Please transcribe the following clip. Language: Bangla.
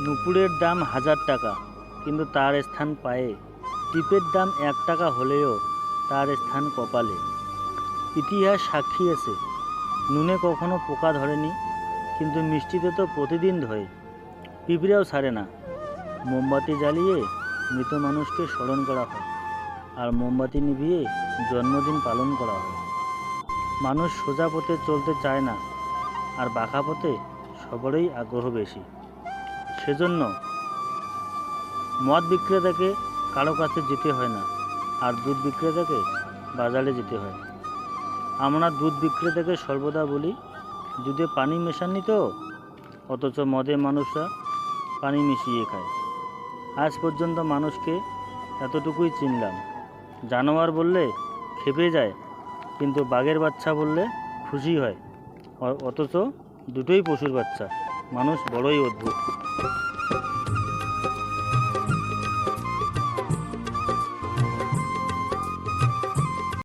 নুপুরের দাম 1000 টাকা, কিন্তু তার স্থান পায়ে। টিপের দাম 1 টাকা হলেও তার স্থান কপালে। ইতিহাস সাক্ষী আছে, নুনে কখনো পোকা ধরেনি, কিন্তু মিষ্টিতে তো প্রতিদিন ধরে। পিঁপড়েও ছাড়ে না। মোমবাতি জ্বালিয়ে মৃত মানুষকে স্মরণ করা হয়, আর মোমবাতি নিভিয়ে জন্মদিন পালন করা হয়। মানুষ সোজা পথে চলতে চায় না, আর বাঁকা পথে সবারই আগ্রহ বেশি। সেজন্য মদ বিক্রেতাকে কারো কাছে যেতে হয় না, আর দুধ বিক্রেতাকে বাজারে যেতে হয়। আমরা দুধ বিক্রেতাকে সর্বদা বলি, দুধে পানি মেশাননি তো? অথচ মদে মানুষরা পানি মিশিয়ে খায়। আজ পর্যন্ত মানুষকে এতটুকুই চিনলাম, জানোয়ার বললে খেপে যায়, কিন্তু বাঘের বাচ্চা বললে খুশি হয়। অথচ দুটোই পশুর বাচ্চা। মানুষ বড়ই অদ্ভুত।